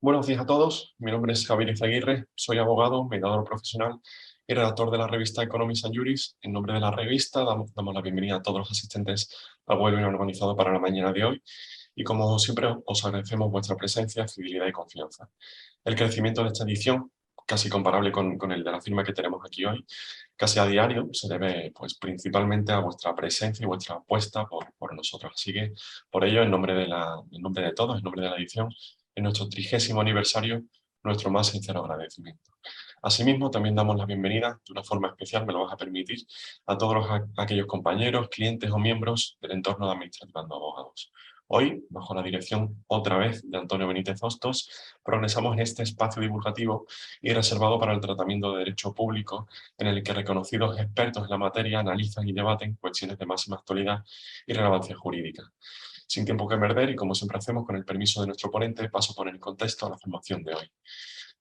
Buenos días a todos, mi nombre es Javier Izaguirre, soy abogado, mediador profesional y redactor de la revista Economics and Juris. En nombre de la revista damos la bienvenida a todos los asistentes al webinar organizado para la mañana de hoy y como siempre os agradecemos vuestra presencia, fidelidad y confianza. El crecimiento de esta edición, casi comparable con el de la firma que tenemos aquí hoy, casi a diario, se debe pues, principalmente a vuestra presencia y vuestra apuesta por nosotros. Así que por ello, en nombre de todos, en nombre de la edición, en nuestro 30º aniversario, nuestro más sincero agradecimiento. Asimismo, también damos la bienvenida, de una forma especial, me lo vas a permitir, a todos aquellos compañeros, clientes o miembros del entorno de Administrativando Abogados. Hoy, bajo la dirección otra vez de Antonio Benítez Hostos, progresamos en este espacio divulgativo y reservado para el tratamiento de derecho público, en el que reconocidos expertos en la materia analizan y debaten cuestiones de máxima actualidad y relevancia jurídica. Sin tiempo que perder y como siempre hacemos con el permiso de nuestro ponente, paso a poner en contexto a la formación de hoy.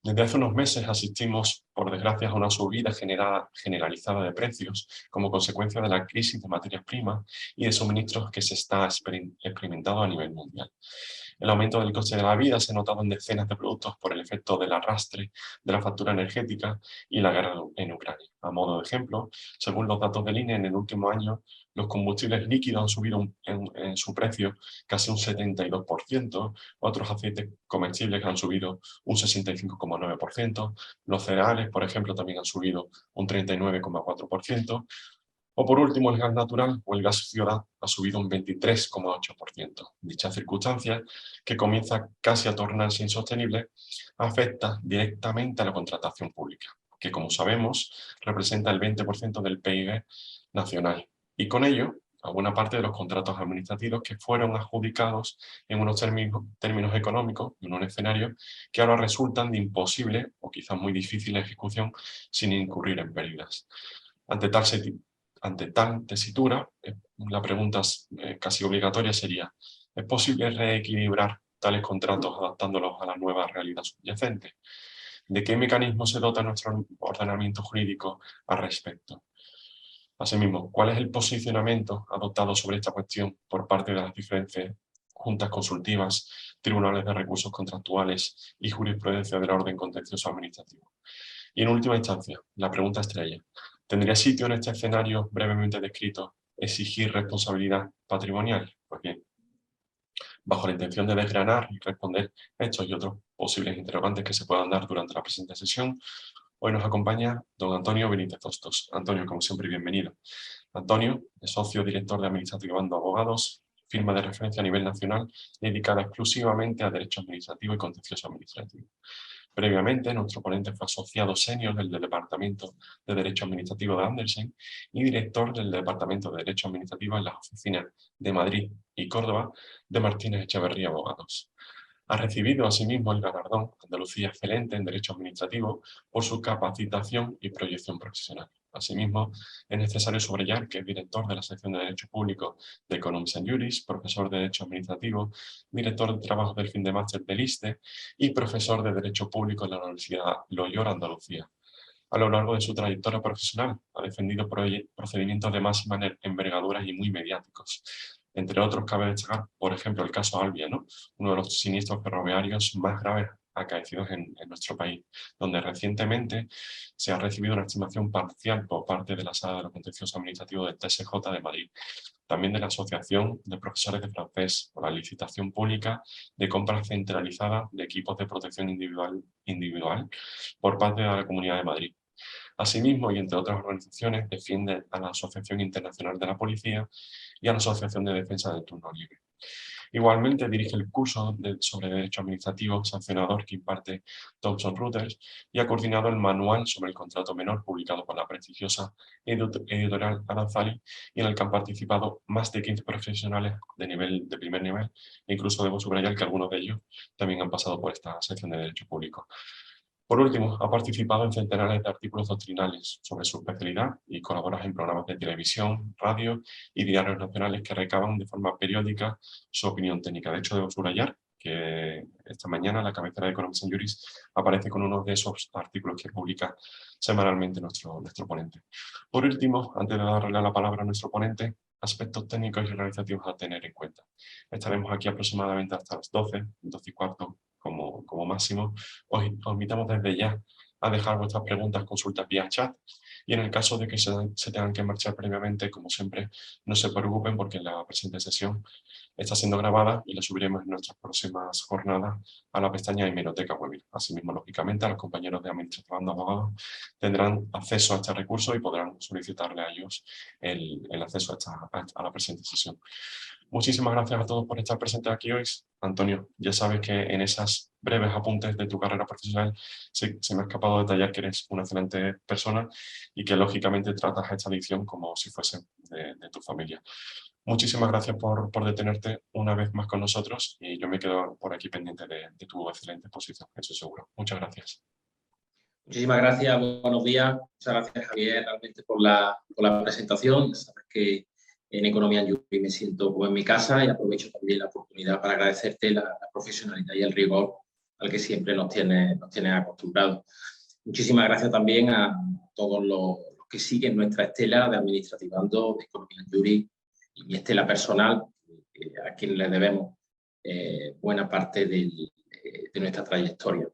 Desde hace unos meses asistimos, por desgracia, a una subida generalizada de precios como consecuencia de la crisis de materias primas y de suministros que se está experimentando a nivel mundial. El aumento del coste de la vida se ha notado en decenas de productos por el efecto del arrastre de la factura energética y la guerra en Ucrania. A modo de ejemplo, según los datos del INE, en el último año los combustibles líquidos han subido en su precio casi un 72%, otros aceites comestibles han subido un 65,9%, los cereales, por ejemplo, también han subido un 39,4%, o por último, el gas natural o el gas ciudad ha subido un 23,8%. Dicha circunstancia, que comienza casi a tornarse insostenible, afecta directamente a la contratación pública, que como sabemos representa el 20% del PIB nacional, y con ello a buena parte de los contratos administrativos que fueron adjudicados en unos términos económicos, en un escenario que ahora resultan de imposible o quizás muy difícil ejecución sin incurrir en pérdidas. Ante tal, ante tal tesitura, la pregunta casi obligatoria sería: ¿es posible reequilibrar tales contratos adaptándolos a la nueva realidad subyacente? ¿De qué mecanismo se dota nuestro ordenamiento jurídico al respecto? Asimismo, ¿cuál es el posicionamiento adoptado sobre esta cuestión por parte de las diferentes juntas consultivas, tribunales de recursos contractuales y jurisprudencia del orden contencioso administrativo? Y en última instancia, la pregunta estrella: ¿tendría sitio en este escenario brevemente descrito exigir responsabilidad patrimonial? Pues bien, bajo la intención de desgranar y responder estos y otros posibles interrogantes que se puedan dar durante la presente sesión, hoy nos acompaña don Antonio Benítez Hostos. Antonio, como siempre, bienvenido. Antonio es socio director de Administrativando Abogados, firma de referencia a nivel nacional dedicada exclusivamente a derecho administrativo y contencioso administrativo. Previamente, nuestro ponente fue asociado senior del Departamento de Derecho Administrativo de Andersen y director del Departamento de Derecho Administrativo en las oficinas de Madrid y Córdoba de Martínez Echeverría Abogados. Ha recibido asimismo el galardón Andalucía Excelente en Derecho Administrativo por su capacitación y proyección profesional. Asimismo, es necesario subrayar que es director de la sección de Derecho Público de Economics and Juris, profesor de Derecho Administrativo, director de trabajo del fin de máster del ISTE y profesor de Derecho Público en la Universidad Loyola Andalucía. A lo largo de su trayectoria profesional ha defendido procedimientos de máxima envergadura y muy mediáticos. Entre otros, cabe destacar, por ejemplo, el caso Albia, ¿no? Uno de los siniestros ferroviarios más graves acaecidos en nuestro país, donde recientemente se ha recibido una estimación parcial por parte de la Sala de lo Contencioso Administrativo del TSJ de Madrid, también de la Asociación de Profesores de Francés por la licitación pública de compra centralizada de equipos de protección individual por parte de la Comunidad de Madrid. Asimismo, y entre otras organizaciones, defiende a la Asociación Internacional de la Policía y a la Asociación de Defensa del Turno Libre. Igualmente dirige el curso sobre Derecho Administrativo sancionador que imparte Thomson Reuters y ha coordinado el manual sobre el contrato menor publicado por la prestigiosa editorial Aranzali, y en el que han participado más de 15 profesionales de primer nivel, e incluso debo subrayar que algunos de ellos también han pasado por esta sección de Derecho Público. Por último, ha participado en centenares de artículos doctrinales sobre su especialidad y colabora en programas de televisión, radio y diarios nacionales que recaban de forma periódica su opinión técnica. De hecho, debo subrayar que esta mañana la cabecera de Economics and Juris aparece con uno de esos artículos que publica semanalmente nuestro ponente. Por último, antes de darle la palabra a nuestro ponente, aspectos técnicos y organizativos a tener en cuenta. Estaremos aquí aproximadamente hasta las 12, 12 y cuarto, como máximo. Os invitamos desde ya a dejar vuestras preguntas, consultas vía chat, y en el caso de que se tengan que marchar previamente, como siempre, no se preocupen porque la presente sesión está siendo grabada y la subiremos en nuestras próximas jornadas a la pestaña Hemeroteca Webinar. Asimismo, lógicamente, a los compañeros de Administración Abogados tendrán acceso a este recurso y podrán solicitarle a ellos el acceso a la presente sesión. Muchísimas gracias a todos por estar presentes aquí hoy. Antonio, ya sabes que en esas breves apuntes de tu carrera profesional se me ha escapado detallar que eres una excelente persona y que lógicamente tratas esta adicción como si fuese de tu familia. Muchísimas gracias por detenerte una vez más con nosotros y yo me quedo por aquí pendiente de tu excelente exposición, eso seguro. Muchas gracias. Muchísimas gracias, buenos días. Muchas gracias, Javier, realmente por la presentación. Sabes que en Economía Yuri me siento como en mi casa y aprovecho también la oportunidad para agradecerte la profesionalidad y el rigor al que siempre nos tienes acostumbrados. Muchísimas gracias también a todos los que siguen nuestra estela de Administrativando, de Economía Yuri y mi estela personal, a quien le debemos buena parte de nuestra trayectoria.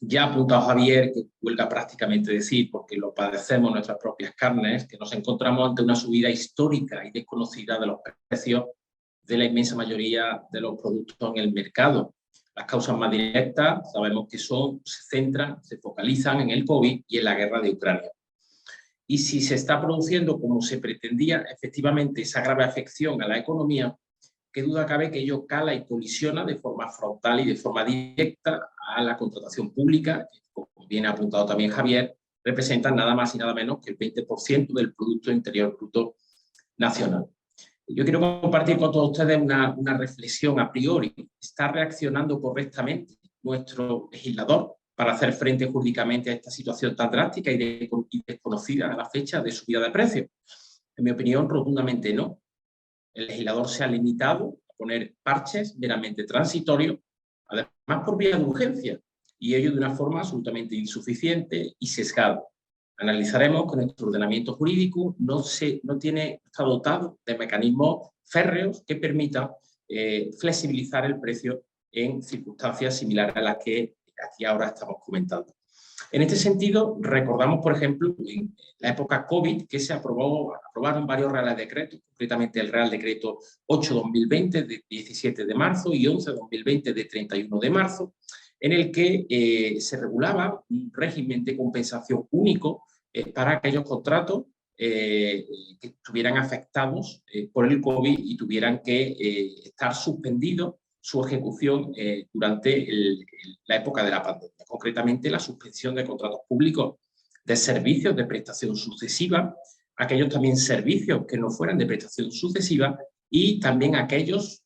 Ya ha apuntado Javier, que huelga prácticamente decir, porque lo padecemos en nuestras propias carnes, que nos encontramos ante una subida histórica y desconocida de los precios de la inmensa mayoría de los productos en el mercado. Las causas más directas sabemos que se focalizan en el COVID y en la guerra de Ucrania. Y si se está produciendo como se pretendía efectivamente esa grave afección a la economía, qué duda cabe que ello cala y colisiona de forma frontal y de forma directa a la contratación pública, que, como bien ha apuntado también Javier, representa nada más y nada menos que el 20% del Producto Interior Bruto Nacional. Yo quiero compartir con todos ustedes una reflexión a priori. ¿Está reaccionando correctamente nuestro legislador para hacer frente jurídicamente a esta situación tan drástica y desconocida a la fecha de subida de precios? En mi opinión, rotundamente no. El legislador se ha limitado a poner parches meramente transitorios, además por vía de urgencia, y ello de una forma absolutamente insuficiente y sesgada. Analizaremos que nuestro ordenamiento jurídico no está dotado de mecanismos férreos que permitan flexibilizar el precio en circunstancias similares a las que aquí ahora estamos comentando. En este sentido, recordamos, por ejemplo, en la época COVID que se aprobaron varios reales decretos, concretamente el Real Decreto 8/2020 de 17 de marzo y 11/2020 de 31 de marzo, en el que se regulaba un régimen de compensación único para aquellos contratos que estuvieran afectados por el COVID y tuvieran que estar suspendidos su ejecución durante la época de la pandemia, concretamente la suspensión de contratos públicos de servicios de prestación sucesiva, aquellos también servicios que no fueran de prestación sucesiva y también aquellos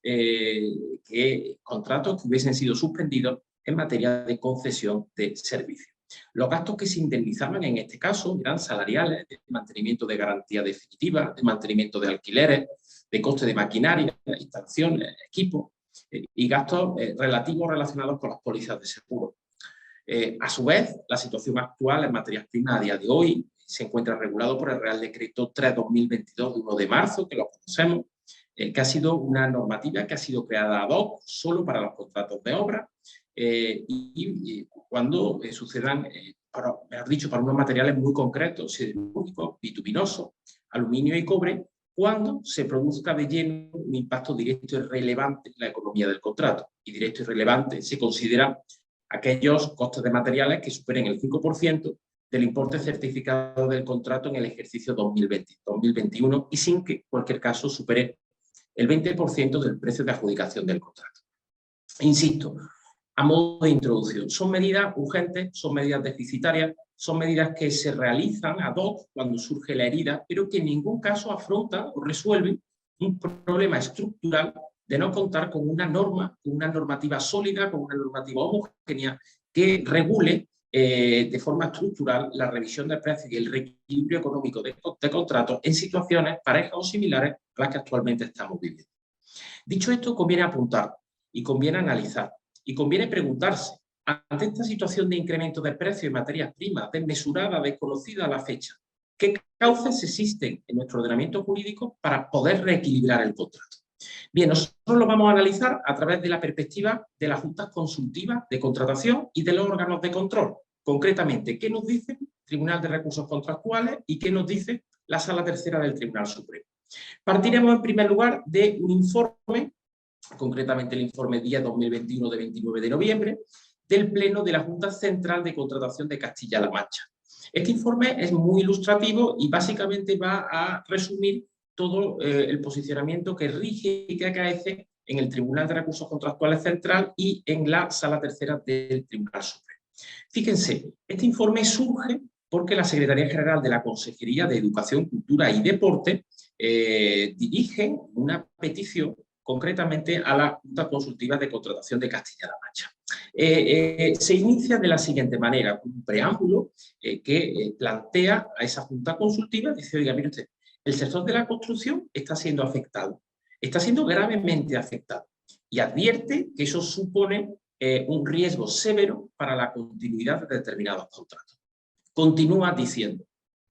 contratos que hubiesen sido suspendidos en materia de concesión de servicios. Los gastos que se indemnizaban en este caso eran salariales, de mantenimiento de garantía definitiva, de mantenimiento de alquileres, de coste de maquinaria, instalaciones, equipos, y gastos relacionados con las pólizas de seguro. A su vez, la situación actual en materias primas a día de hoy se encuentra regulado por el Real Decreto 3/2022 de 1 de marzo, que lo conocemos, que ha sido una normativa que ha sido creada ad hoc solo para los contratos de obra y cuando sucedan, mejor dicho, para unos materiales muy concretos, siderúrgicos, bituminosos, aluminio y cobre, cuando se produzca de lleno un impacto directo y relevante en la economía del contrato. Y directo y relevante se considera aquellos costes de materiales que superen el 5% del importe certificado del contrato en el ejercicio 2020-2021 y sin que en cualquier caso supere el 20% del precio de adjudicación del contrato. Insisto, a modo de introducción, son medidas urgentes, son medidas deficitarias, son medidas que se realizan ad hoc cuando surge la herida, pero que en ningún caso afrontan o resuelven un problema estructural de no contar con una normativa sólida, con una normativa homogénea que regule de forma estructural la revisión del precio y el reequilibrio económico de contratos en situaciones parejas o similares a las que actualmente estamos viviendo. Dicho esto, conviene apuntar y conviene analizar y conviene preguntarse, ante esta situación de incremento de precios en materias primas, desmesurada, desconocida a la fecha, ¿qué cauces existen en nuestro ordenamiento jurídico para poder reequilibrar el contrato? Bien, nosotros lo vamos a analizar a través de la perspectiva de las juntas consultivas de contratación y de los órganos de control. Concretamente, ¿qué nos dice el Tribunal de Recursos Contractuales y qué nos dice la Sala Tercera del Tribunal Supremo? Partiremos en primer lugar de un informe, concretamente el informe 10/2021 de 29 de noviembre, del Pleno de la Junta Central de Contratación de Castilla-La Mancha. Este informe es muy ilustrativo y básicamente va a resumir todo el posicionamiento que rige y que acaece en el Tribunal de Recursos Contractuales Central y en la Sala Tercera del Tribunal Supremo. Fíjense, este informe surge porque la Secretaría General de la Consejería de Educación, Cultura y Deporte dirige una petición concretamente a la Junta Consultiva de Contratación de Castilla-La Mancha. Se inicia de la siguiente manera, un preámbulo que plantea a esa Junta Consultiva, dice, oiga, mire usted, el sector de la construcción está siendo afectado, está siendo gravemente afectado y advierte que eso supone un riesgo severo para la continuidad de determinados contratos. Continúa diciendo,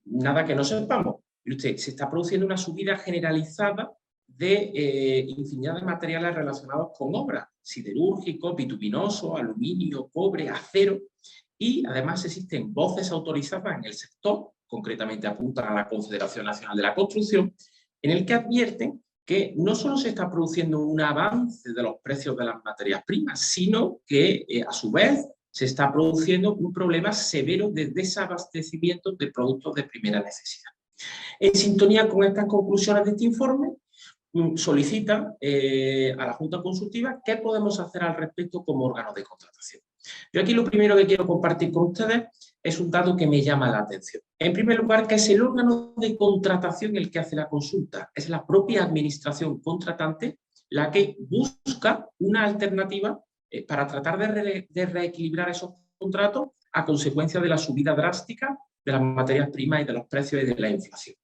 nada que no sepamos, y usted, se está produciendo una subida generalizada de infinidad de materiales relacionados con obras, siderúrgicos, bituminosos, aluminio, cobre, acero, y además existen voces autorizadas en el sector, concretamente apuntan a la Confederación Nacional de la Construcción, en el que advierten que no solo se está produciendo un avance de los precios de las materias primas, sino que a su vez se está produciendo un problema severo de desabastecimiento de productos de primera necesidad. En sintonía con estas conclusiones de este informe, solicita a la Junta Consultiva qué podemos hacer al respecto como órgano de contratación. Yo aquí lo primero que quiero compartir con ustedes es un dato que me llama la atención. En primer lugar, que es el órgano de contratación el que hace la consulta. Es la propia administración contratante la que busca una alternativa para tratar de reequilibrar esos contratos a consecuencia de la subida drástica de las materias primas y de los precios y de la inflación.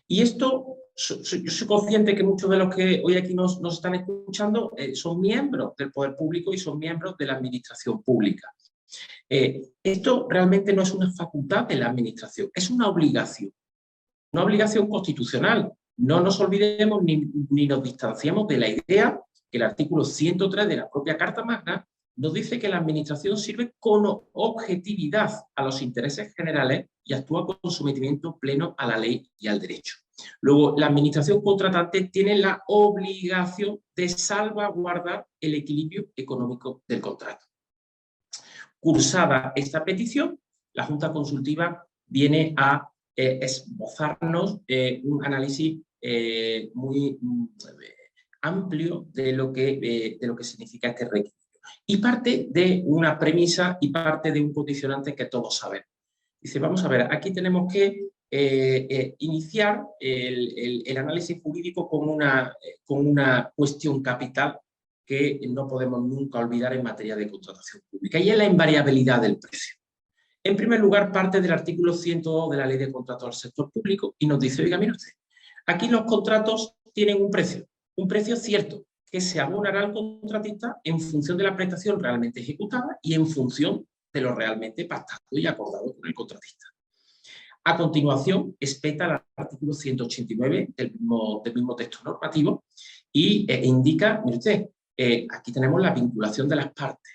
Y esto, yo soy consciente que muchos de los que hoy aquí nos están escuchando son miembros del poder público y son miembros de la administración pública. Esto realmente no es una facultad de la administración, es una obligación constitucional. No nos olvidemos ni nos distanciemos de la idea que el artículo 103 de la propia Carta Magna nos dice que la administración sirve con objetividad a los intereses generales y actúa con sometimiento pleno a la ley y al derecho. Luego, la administración contratante tiene la obligación de salvaguardar el equilibrio económico del contrato. Cursada esta petición, la Junta Consultiva viene a esbozarnos un análisis muy amplio de lo que significa este requisito. Y parte de una premisa y parte de un condicionante que todos sabemos. Dice, vamos a ver, aquí tenemos que iniciar el análisis jurídico con una cuestión capital que no podemos nunca olvidar en materia de contratación pública, y es la invariabilidad del precio. En primer lugar, parte del artículo 102 de la Ley de Contratos del Sector Público y nos dice, oiga, mire usted, aquí los contratos tienen un precio cierto, que se abonará al contratista en función de la prestación realmente ejecutada y en función de lo realmente pactado y acordado con el contratista. A continuación, espeta el artículo 189 del mismo texto normativo y indica, mire usted, aquí tenemos la vinculación de las partes,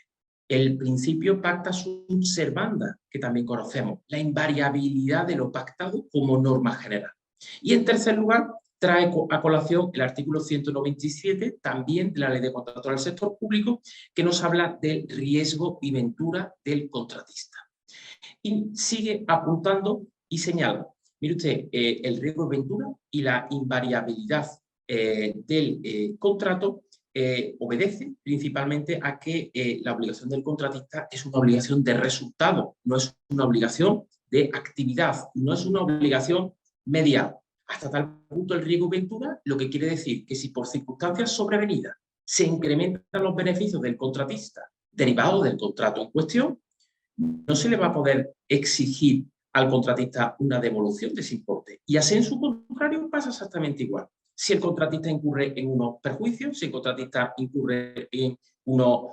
el principio pacta sunt servanda, que también conocemos, la invariabilidad de lo pactado como norma general. Y en tercer lugar, trae a colación el artículo 197, también de la Ley de Contratos del Sector Público, que nos habla del riesgo y ventura del contratista. Y sigue apuntando y señala, mire usted, el riesgo y ventura y la invariabilidad del contrato obedece principalmente a que la obligación del contratista es una obligación de resultado, no es una obligación de actividad, no es una obligación medial. Hasta tal punto el riesgo ventura, lo que quiere decir que si por circunstancias sobrevenidas se incrementan los beneficios del contratista derivados del contrato en cuestión, no se le va a poder exigir al contratista una devolución de ese importe. Y así en su contrario pasa exactamente igual. Si el contratista incurre en unos perjuicios, si el contratista incurre en no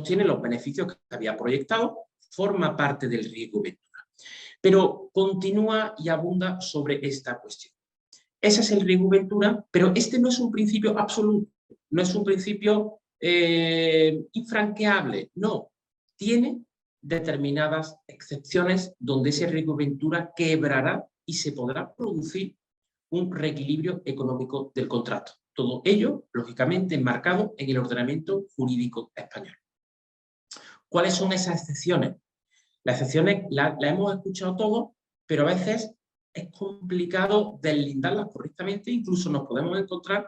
tiene los beneficios que había proyectado, forma parte del riesgo ventura. Pero continúa y abunda sobre esta cuestión. Ese es el riesgo ventura, pero este no es un principio absoluto, no es un principio infranqueable, no. Tiene determinadas excepciones donde ese riesgo ventura quebrará y se podrá producir un reequilibrio económico del contrato. Todo ello, lógicamente, enmarcado en el ordenamiento jurídico español. ¿Cuáles son esas excepciones? Las excepciones las hemos escuchado todos, pero a veces es complicado deslindarlas correctamente, incluso nos podemos encontrar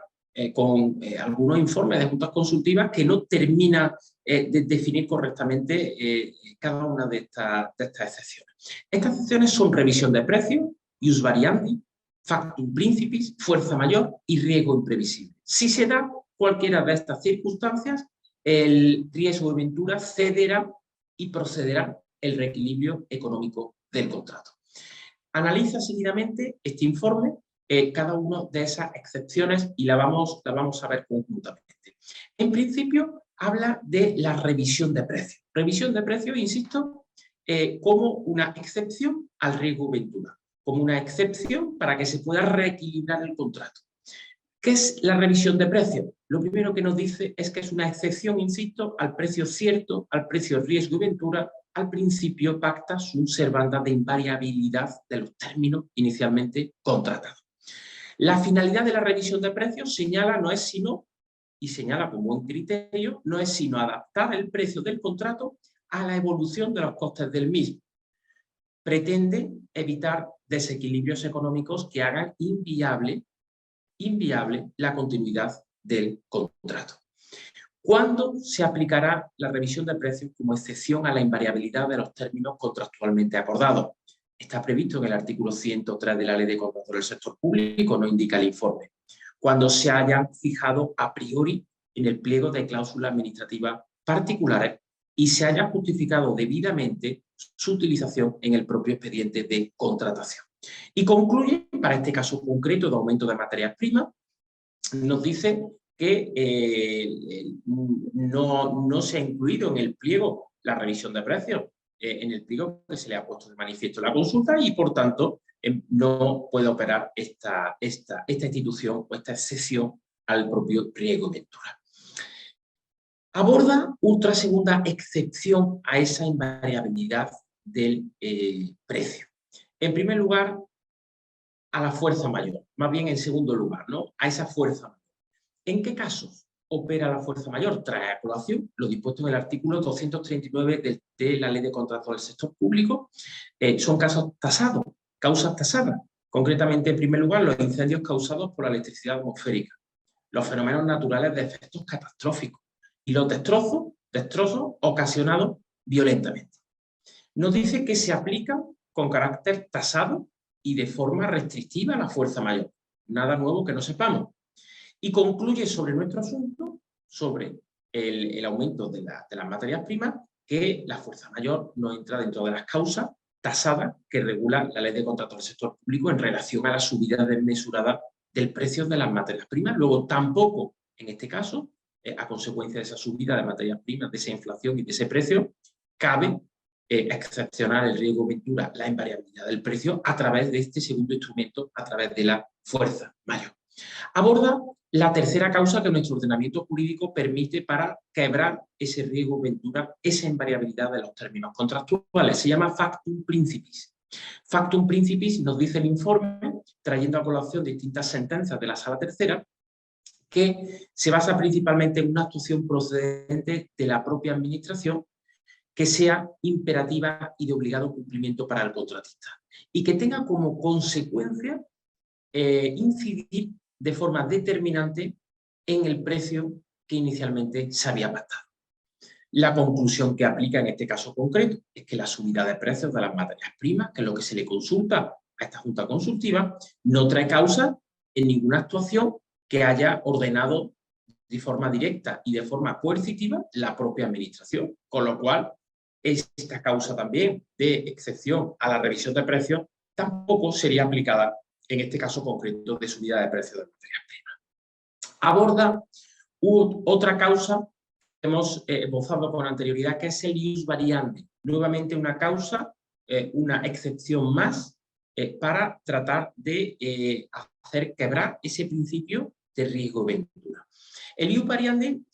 con algunos informes de juntas consultivas que no terminan de definir correctamente cada una de estas excepciones. Estas excepciones son revisión de precios, ius variandi, factum principis, fuerza mayor y riesgo imprevisible. Si se da cualquiera de estas circunstancias, el riesgo de ventura cederá y procederá el reequilibrio económico del contrato. Analiza seguidamente este informe cada una de esas excepciones y la vamos a ver conjuntamente. En principio, habla de la revisión de precios. Revisión de precios, insisto, como una excepción al riesgo ventura, como una excepción para que se pueda reequilibrar el contrato. ¿Qué es la revisión de precios? Lo primero que nos dice es que es una excepción, insisto, al precio cierto, al precio riesgo y ventura, al principio pacta sunt servanda de invariabilidad de los términos inicialmente contratados. La finalidad de la revisión de precios señala no es sino, y señala como un criterio, no es sino adaptar el precio del contrato a la evolución de los costes del mismo. Pretende evitar desequilibrios económicos que hagan inviable la continuidad del contrato. ¿Cuándo se aplicará la revisión de precios como excepción a la invariabilidad de los términos contractualmente acordados? Está previsto en el artículo 103 de la Ley de Contratos del Sector Público, no indica el informe. Cuando se hayan fijado a priori en el pliego de cláusulas administrativas particulares y se haya justificado debidamente su utilización en el propio expediente de contratación. Y concluye, para este caso concreto de aumento de materias primas, nos dice que no se ha incluido en el pliego la revisión de precios, en el pliego que se le ha puesto de manifiesto la consulta y, por tanto, no puede operar esta institución o esta excepción al propio riesgo de ventura. Aborda otra segunda excepción a esa invariabilidad del precio. En primer lugar, a la fuerza mayor, más bien en segundo lugar, ¿no? A esa fuerza mayor. ¿En qué casos opera la fuerza mayor? Trae a colación lo dispuesto en el artículo 239 de la Ley de Contratos del Sector Público. Son casos tasados, causas tasadas. Concretamente, en primer lugar, los incendios causados por la electricidad atmosférica, los fenómenos naturales de efectos catastróficos y los destrozos ocasionados violentamente. Nos dice que se aplica con carácter tasado y de forma restrictiva a la fuerza mayor. Nada nuevo que no sepamos. Y concluye sobre nuestro asunto, sobre el aumento de las materias primas, que la fuerza mayor no entra dentro de las causas tasadas que regula la Ley de Contratos del Sector Público en relación a la subida desmesurada del precio de las materias primas. Luego, tampoco, en este caso, a consecuencia de esa subida de materias primas, de esa inflación y de ese precio, cabe excepcionar el riesgo ventura, la invariabilidad del precio, a través de este segundo instrumento, a través de la fuerza mayor. Aborda la tercera causa que nuestro ordenamiento jurídico permite para quebrar ese riesgo ventura, esa invariabilidad de los términos contractuales. Se llama factum principis. Factum principis, nos dice el informe, trayendo a colación distintas sentencias de la Sala Tercera, que se basa principalmente en una actuación procedente de la propia administración que sea imperativa y de obligado cumplimiento para el contratista y que tenga como consecuencia incidir de forma determinante en el precio que inicialmente se había pactado. La conclusión que aplica en este caso concreto es que la subida de precios de las materias primas, que es lo que se le consulta a esta Junta Consultiva, no trae causa en ninguna actuación que haya ordenado de forma directa y de forma coercitiva la propia administración, con lo cual esta causa también de excepción a la revisión de precios tampoco sería aplicada en este caso concreto de subida de precios de materias primas. Aborda otra causa que hemos esbozado con anterioridad, que es el ius variandi. Nuevamente una causa, una excepción más para tratar de hacer quebrar ese principio de riesgo-ventura. El ius variandi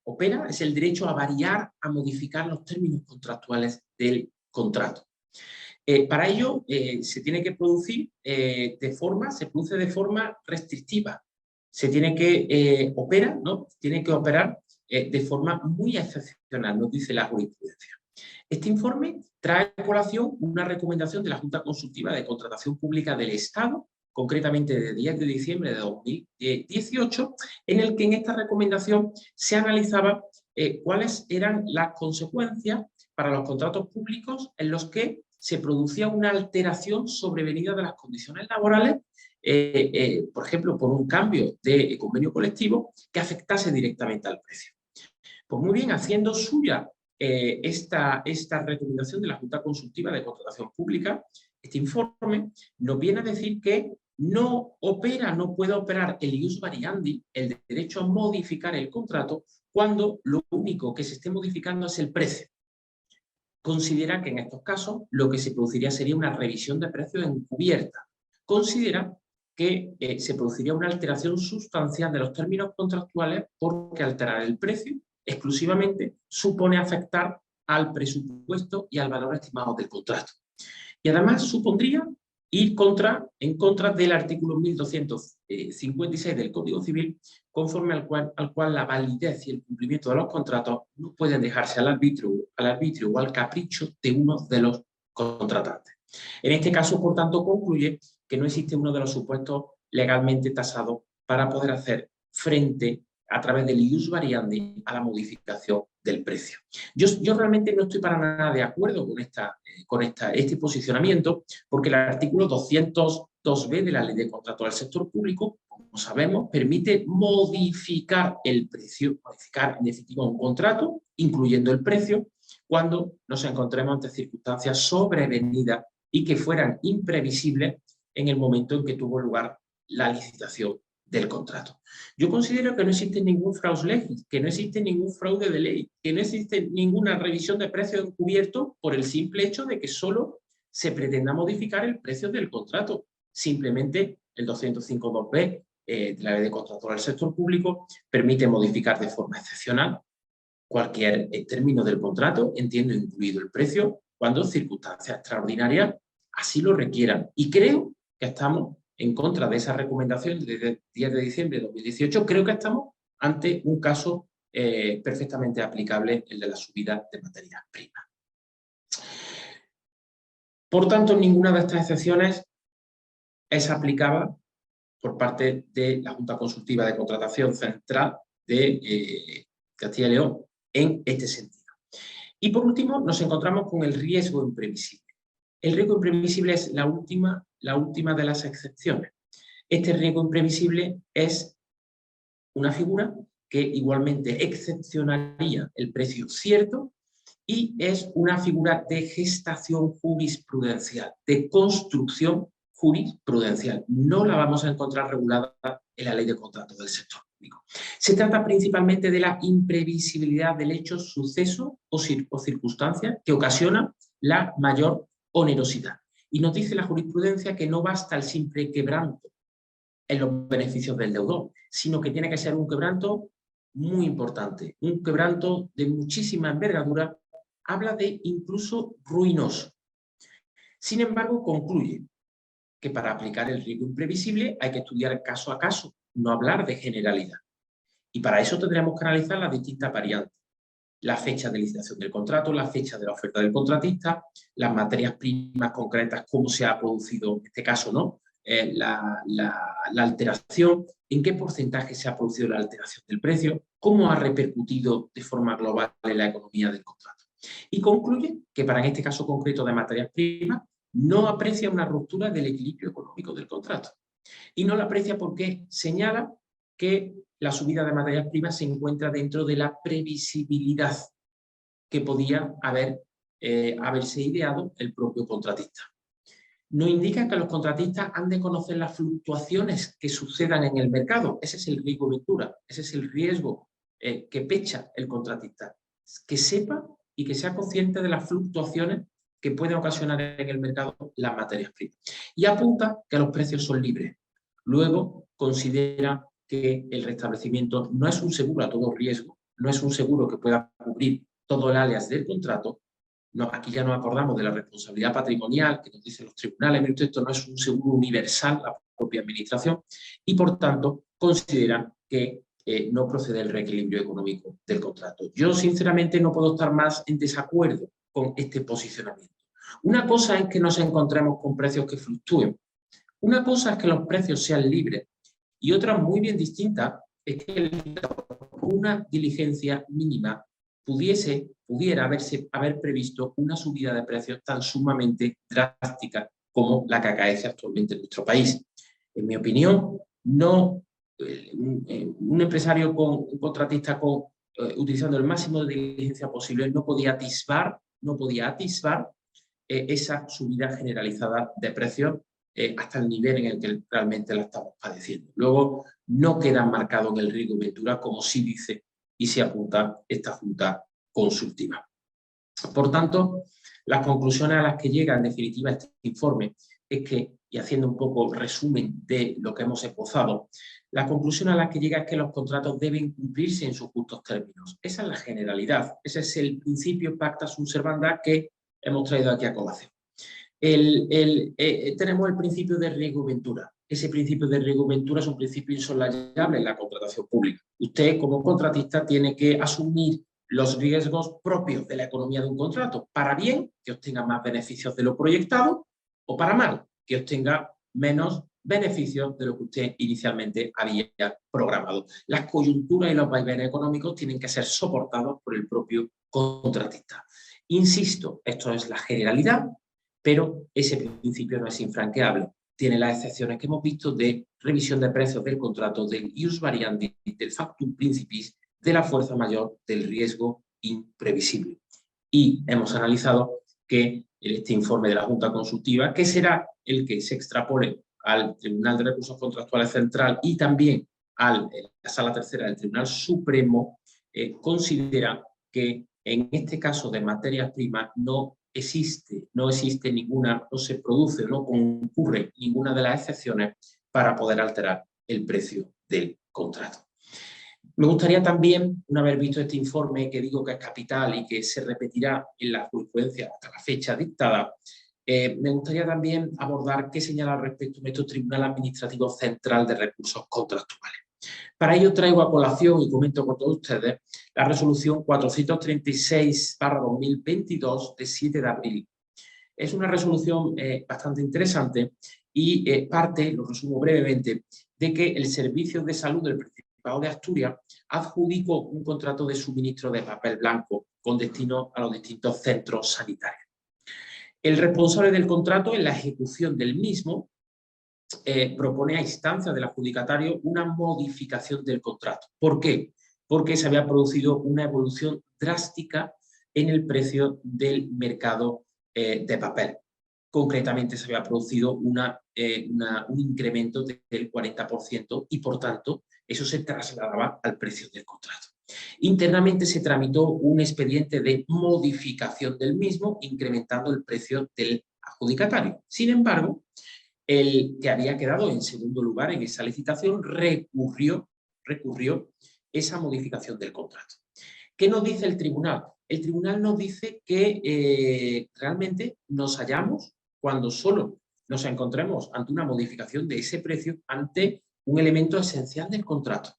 opera, es el derecho a variar, a modificar los términos contractuales del contrato. Para ello se tiene que producir se produce de forma restrictiva. Se tiene que tiene que operar de forma muy excepcional, nos dice la jurisprudencia. Este informe trae a colación una recomendación de la Junta Consultiva de Contratación Pública del Estado, concretamente de 10 de diciembre de 2018, en el que en esta recomendación se analizaba cuáles eran las consecuencias para los contratos públicos en los que se producía una alteración sobrevenida de las condiciones laborales, por ejemplo, por un cambio de convenio colectivo que afectase directamente al precio. Pues muy bien, haciendo suya esta recomendación de la Junta Consultiva de Contratación Pública, este informe nos viene a decir que no puede operar el ius variandi, el derecho a modificar el contrato, cuando lo único que se esté modificando es el precio. Considera que en estos casos lo que se produciría sería una revisión de precios encubierta. Considera que se produciría una alteración sustancial de los términos contractuales porque alterar el precio exclusivamente supone afectar al presupuesto y al valor estimado del contrato. Y además supondría ir en contra del artículo 1256 del Código Civil, conforme al cual la validez y el cumplimiento de los contratos no pueden dejarse al arbitrio o al capricho de uno de los contratantes. En este caso, por tanto, concluye que no existe uno de los supuestos legalmente tasados para poder hacer frente a través del ius variandi a la modificación del precio. Yo realmente no estoy para nada de acuerdo con este posicionamiento, porque el artículo 202b de la Ley de Contratos del Sector Público, como sabemos, permite modificar el precio, modificar en definitiva un contrato, incluyendo el precio, cuando nos encontremos ante circunstancias sobrevenidas y que fueran imprevisibles en el momento en que tuvo lugar la licitación del contrato. Yo considero que no existe ningún fraus legis, que no existe ningún fraude de ley, que no existe ninguna revisión de precios encubierto por el simple hecho de que solo se pretenda modificar el precio del contrato. Simplemente el 205.2b de la Ley de Contratos del Sector Público permite modificar de forma excepcional cualquier término del contrato, entiendo incluido el precio, cuando circunstancias extraordinarias así lo requieran. Y creo que estamos en contra de esa recomendación de 10 de diciembre de 2018, creo que estamos ante un caso perfectamente aplicable, el de la subida de materias primas. Por tanto, ninguna de estas excepciones es aplicable por parte de la Junta Consultiva de Contratación Central de Castilla y León en este sentido. Y por último, nos encontramos con el riesgo imprevisible. El riesgo imprevisible es la última de las excepciones. Este riesgo imprevisible es una figura que igualmente excepcionaría el precio cierto y es una figura de gestación jurisprudencial, de construcción jurisprudencial. No la vamos a encontrar regulada en la Ley de Contratos del Sector Público. Se trata principalmente de la imprevisibilidad del hecho, suceso o circunstancia que ocasiona la mayor onerosidad. Y nos dice la jurisprudencia que no basta el simple quebranto en los beneficios del deudor, sino que tiene que ser un quebranto muy importante, un quebranto de muchísima envergadura, habla de incluso ruinoso. Sin embargo, concluye que para aplicar el riesgo imprevisible hay que estudiar caso a caso, no hablar de generalidad. Y para eso tendremos que analizar las distintas variantes. La fecha de licitación del contrato, la fecha de la oferta del contratista, las materias primas concretas, cómo se ha producido, en este caso, ¿no? La alteración, en qué porcentaje se ha producido la alteración del precio, cómo ha repercutido de forma global en la economía del contrato. Y concluye que para en este caso concreto de materias primas no aprecia una ruptura del equilibrio económico del contrato. Y no la aprecia porque señala que la subida de materias primas se encuentra dentro de la previsibilidad que podía haberse ideado el propio contratista. Nos indica que los contratistas han de conocer las fluctuaciones que sucedan en el mercado. Ese es el riesgo ventura, ese es el riesgo que pecha el contratista. Que sepa y que sea consciente de las fluctuaciones que pueden ocasionar en el mercado las materias primas. Y apunta que los precios son libres. Luego considera que el restablecimiento no es un seguro a todo riesgo, no es un seguro que pueda cubrir todo el alias del contrato. No, aquí ya nos acordamos de la responsabilidad patrimonial que nos dicen los tribunales, pero esto no es un seguro universal, la propia administración, y por tanto considera que no procede el reequilibrio económico del contrato. Yo sinceramente no puedo estar más en desacuerdo con este posicionamiento. Una cosa es que nos encontremos con precios que fluctúen, una cosa es que los precios sean libres y otra muy bien distinta es que una diligencia mínima pudiera haber previsto una subida de precios tan sumamente drástica como la que acaece actualmente en nuestro país. En mi opinión, no, un empresario un contratista utilizando el máximo de diligencia posible no podía atisbar esa subida generalizada de precios hasta el nivel en el que realmente la estamos padeciendo. Luego, no queda marcado en el riesgo ventura como sí dice y se apunta esta junta consultiva. Por tanto, las conclusiones a las que llega en definitiva este informe es que, y haciendo un poco resumen de lo que hemos esbozado, la conclusión a la que llega es que los contratos deben cumplirse en sus justos términos. Esa es la generalidad, ese es el principio pacta sunt servanda que hemos traído aquí a colación. Tenemos el principio de riesgo ventura. Ese principio de riesgo ventura es un principio insolayable en la contratación pública. Usted, como contratista, tiene que asumir los riesgos propios de la economía de un contrato, para bien, que obtenga más beneficios de lo proyectado, o para mal, que obtenga menos beneficios de lo que usted inicialmente había programado. Las coyunturas y los vaivenes económicos tienen que ser soportados por el propio contratista. Insisto, esto es la generalidad, pero ese principio no es infranqueable. Tiene las excepciones que hemos visto de revisión de precios del contrato, del ius variandi, del factum principis, de la fuerza mayor, del riesgo imprevisible. Y hemos analizado que en este informe de la Junta Consultiva, que será el que se extrapole al Tribunal de Recursos Contractuales Central y también a la Sala Tercera del Tribunal Supremo, considera que en este caso de materias primas no existe ninguna, no se produce, no concurre ninguna de las excepciones para poder alterar el precio del contrato. Me gustaría también, una vez visto este informe, que digo que es capital y que se repetirá en la jurisprudencia hasta la fecha dictada, me gustaría también abordar qué señala al respecto nuestro Tribunal Administrativo Central de Recursos Contractuales. Para ello traigo a colación y comento con todos ustedes la resolución 436/2022 de 7 de abril. Es una resolución bastante interesante y parte, lo resumo brevemente, de que el Servicio de Salud del Principado de Asturias adjudicó un contrato de suministro de papel blanco con destino a los distintos centros sanitarios. El responsable del contrato, en la ejecución del mismo, propone a instancia del adjudicatario una modificación del contrato. ¿Por qué? Porque se había producido una evolución drástica en el precio del mercado de papel. Concretamente se había producido un incremento del 40% y, por tanto, eso se trasladaba al precio del contrato. Internamente se tramitó un expediente de modificación del mismo, incrementando el precio del adjudicatario. Sin embargo, el que había quedado en segundo lugar en esa licitación recurrió esa modificación del contrato. ¿Qué nos dice el tribunal? El tribunal nos dice que realmente nos hallamos cuando solo nos encontremos ante una modificación de ese precio ante un elemento esencial del contrato.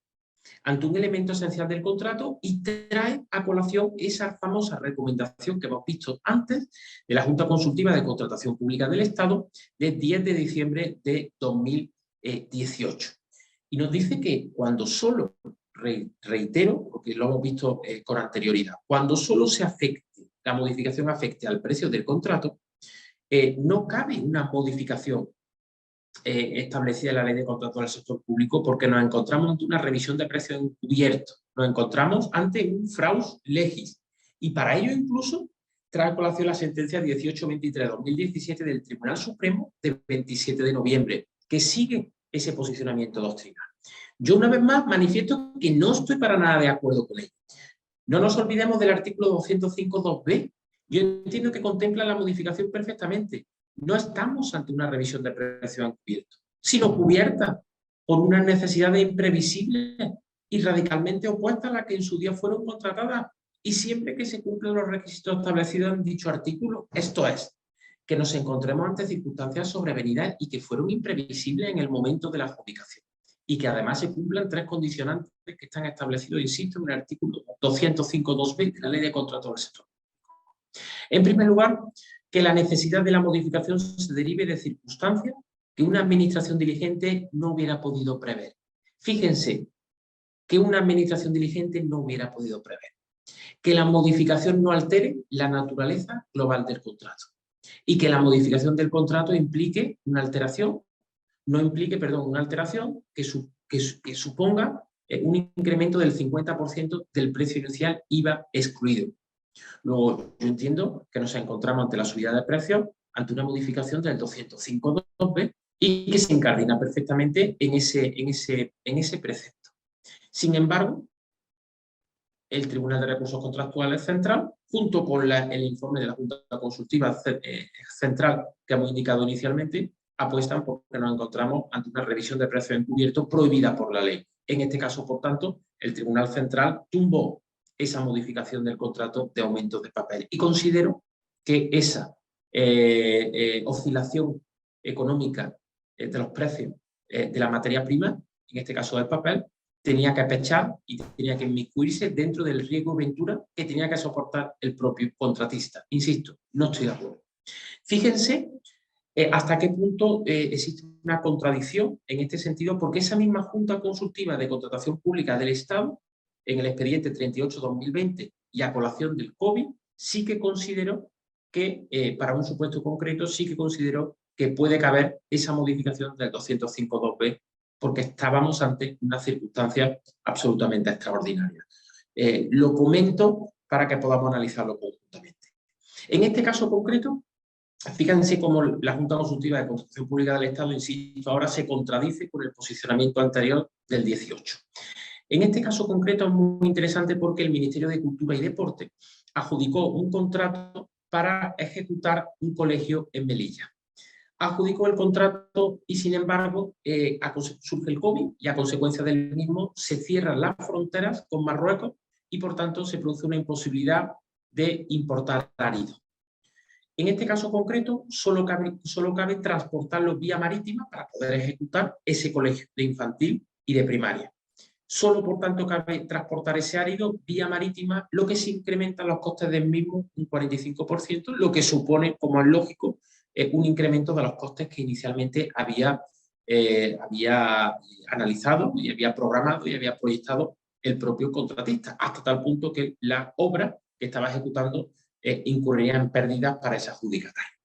Ante un elemento esencial del contrato y trae a colación esa famosa recomendación que hemos visto antes de la Junta Consultiva de Contratación Pública del Estado de 10 de diciembre de 2018. Y nos dice que cuando solo, reitero, porque lo hemos visto con anterioridad, cuando solo la modificación afecte al precio del contrato, no cabe una modificación establecida en la Ley de Contratos del Sector Público porque nos encontramos ante una revisión de precios encubierto, nos encontramos ante un fraus legis y para ello incluso trae a colación la sentencia 1823/2017 del Tribunal Supremo del 27 de noviembre que sigue ese posicionamiento doctrinal. Yo una vez más manifiesto que no estoy para nada de acuerdo con ello. No nos olvidemos del artículo 205.2b Yo entiendo que contempla la modificación perfectamente. No estamos ante una revisión de precios encubiertos, sino cubierta por unas necesidades imprevisibles y radicalmente opuestas a las que en su día fueron contratadas, y siempre que se cumplen los requisitos establecidos en dicho artículo. Esto es, que nos encontremos ante circunstancias sobrevenidas y que fueron imprevisibles en el momento de la adjudicación, y que además se cumplan tres condicionantes que están establecidos, insisto, en el artículo 205.2b de la Ley de Contratos del Sector. En primer lugar, que la necesidad de la modificación se derive de circunstancias que una administración diligente no hubiera podido prever. Fíjense, que una administración diligente no hubiera podido prever. Que la modificación no altere la naturaleza global del contrato. Y que la modificación del contrato implique una alteración, una alteración que suponga un incremento del 50% del precio inicial, IVA excluido. Luego, yo entiendo que nos encontramos ante la subida de precios, ante una modificación del 205.2b y que se incardina perfectamente en ese precepto. Sin embargo, el Tribunal de Recursos Contractuales Central, junto con el informe de la Junta Consultiva Central que hemos indicado inicialmente, apuestan porque nos encontramos ante una revisión de precios encubiertos prohibida por la ley. En este caso, por tanto, el Tribunal Central tumbó esa modificación del contrato de aumentos de papel. Y considero que esa oscilación económica de los precios de la materia prima, en este caso del papel, tenía que pechar y tenía que inmiscuirse dentro del riesgo ventura que tenía que soportar el propio contratista. Insisto, no estoy de acuerdo. Fíjense hasta qué punto existe una contradicción en este sentido, porque esa misma Junta Consultiva de Contratación Pública del Estado, en el expediente 38/2020 y a colación del COVID, sí que considero que, para un supuesto concreto, sí que considero que puede caber esa modificación del 205.2b, porque estábamos ante una circunstancia absolutamente extraordinaria. Lo comento para que podamos analizarlo conjuntamente. En este caso concreto, fíjense cómo la Junta Consultiva de Contratación Pública del Estado, insisto, ahora se contradice con el posicionamiento anterior del 18. En este caso concreto es muy interesante porque el Ministerio de Cultura y Deporte adjudicó un contrato para ejecutar un colegio en Melilla. Adjudicó el contrato y, sin embargo, surge el COVID y a consecuencia del mismo se cierran las fronteras con Marruecos y, por tanto, se produce una imposibilidad de importar árido. En este caso concreto, solo cabe transportarlo vía marítima para poder ejecutar ese colegio de infantil y de primaria. Solo, por tanto, cabe transportar ese árido vía marítima, lo que se incrementa los costes del mismo un 45%, lo que supone, como es lógico, un incremento de los costes que inicialmente había analizado y había programado y había proyectado el propio contratista, hasta tal punto que la obra que estaba ejecutando incurriría en pérdidas para ese adjudicatario.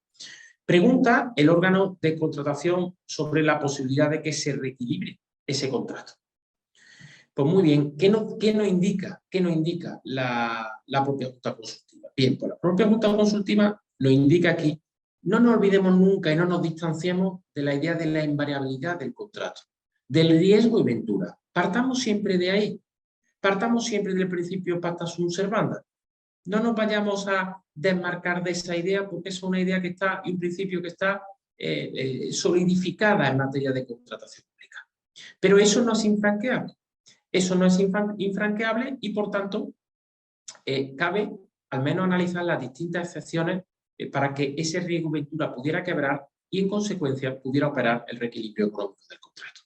Pregunta el órgano de contratación sobre la posibilidad de que se reequilibre ese contrato. Pues muy bien, ¿qué nos indica la propia Junta Consultiva? Bien, pues la propia Junta Consultiva nos indica aquí, no nos olvidemos nunca y no nos distanciemos de la idea de la invariabilidad del contrato, del riesgo y ventura. Partamos siempre de ahí, partamos siempre del principio pacta sunt servanda. No nos vayamos a desmarcar de esa idea porque es una idea que está, y un principio que está solidificada en materia de contratación pública. Pero eso no es infranqueable. Eso no es infranqueable y, por tanto, cabe al menos analizar las distintas excepciones para que ese riesgo ventura pudiera quebrar y, en consecuencia, pudiera operar el reequilibrio económico del contrato.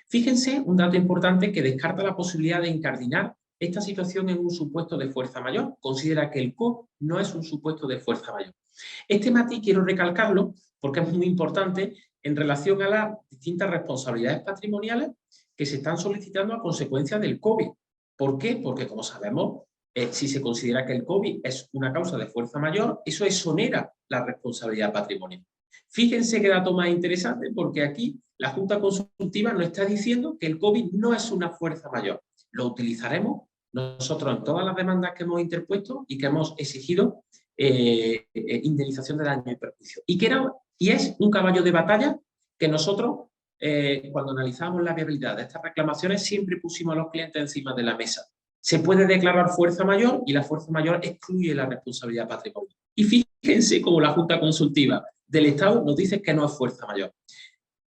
Fíjense un dato importante que descarta la posibilidad de incardinar esta situación en un supuesto de fuerza mayor. Considera que el COVID no es un supuesto de fuerza mayor. Este matiz quiero recalcarlo porque es muy importante en relación a las distintas responsabilidades patrimoniales que se están solicitando a consecuencia del COVID. ¿Por qué? Porque, como sabemos, si se considera que el COVID es una causa de fuerza mayor, eso exonera la responsabilidad patrimonial. Fíjense qué dato más interesante, porque aquí la Junta Consultiva nos está diciendo que el COVID no es una fuerza mayor. Lo utilizaremos nosotros en todas las demandas que hemos interpuesto y que hemos exigido indemnización de daño y perjuicio. Y es un caballo de batalla que nosotros, cuando analizamos la viabilidad de estas reclamaciones, siempre pusimos a los clientes encima de la mesa. Se puede declarar fuerza mayor y la fuerza mayor excluye la responsabilidad patrimonial. Y fíjense cómo la Junta Consultiva del Estado nos dice que no es fuerza mayor.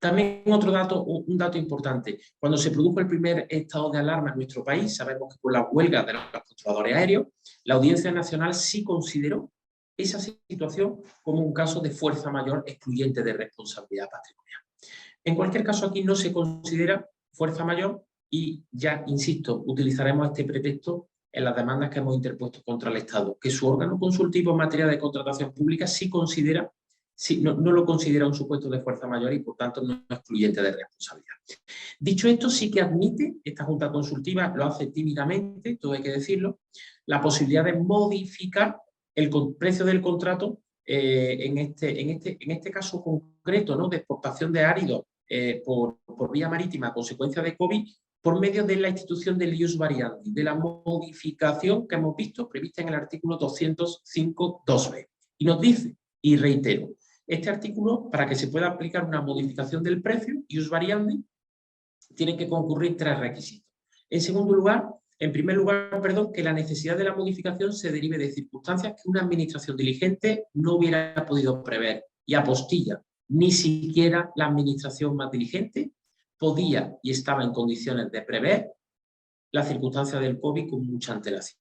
También otro dato, un dato importante, cuando se produjo el primer estado de alarma en nuestro país, sabemos que por la huelga de los controladores aéreos, la Audiencia Nacional sí consideró esa situación como un caso de fuerza mayor excluyente de responsabilidad patrimonial. En cualquier caso, aquí no se considera fuerza mayor y ya, insisto, utilizaremos este pretexto en las demandas que hemos interpuesto contra el Estado, que su órgano consultivo en materia de contratación pública sí considera, no lo considera un supuesto de fuerza mayor y por tanto no es excluyente de responsabilidad. Dicho esto, sí que admite, esta Junta Consultiva lo hace tímidamente, todo hay que decirlo, la posibilidad de modificar el precio del contrato en este caso concreto, ¿no?, de exportación de áridos por vía marítima a consecuencia de COVID, por medio de la institución del ius variandi, de la modificación que hemos visto prevista en el artículo 205.2b. Y nos dice, y reitero, este artículo, para que se pueda aplicar una modificación del precio, ius variandi, tienen que concurrir 3 requisitos. En primer lugar, que la necesidad de la modificación se derive de circunstancias que una administración diligente no hubiera podido prever. Y apostilla, ni siquiera la administración más diligente podía y estaba en condiciones de prever las circunstancias del COVID con mucha antelación.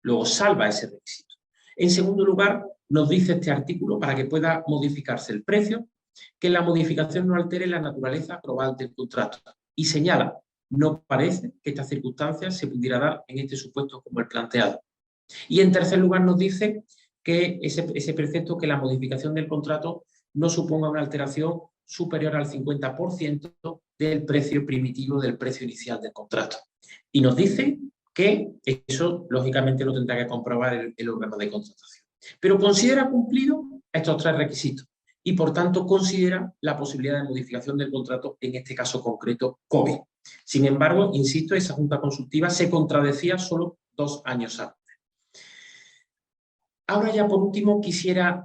Luego salva ese requisito. En segundo lugar, nos dice este artículo, para que pueda modificarse el precio, que la modificación no altere la naturaleza global del contrato. Y señala, no parece que esta circunstancia se pudiera dar en este supuesto como el planteado. Y en tercer lugar nos dice que ese precepto, que la modificación del contrato no suponga una alteración superior al 50% del precio primitivo, del precio inicial del contrato. Y nos dice que eso, lógicamente, lo tendrá que comprobar el órgano de contratación. Pero considera cumplido estos 3 requisitos y, por tanto, considera la posibilidad de modificación del contrato, en este caso concreto, COVID. Sin embargo, insisto, esa Junta Consultiva se contradecía solo 2 años antes. Ahora ya, por último, quisiera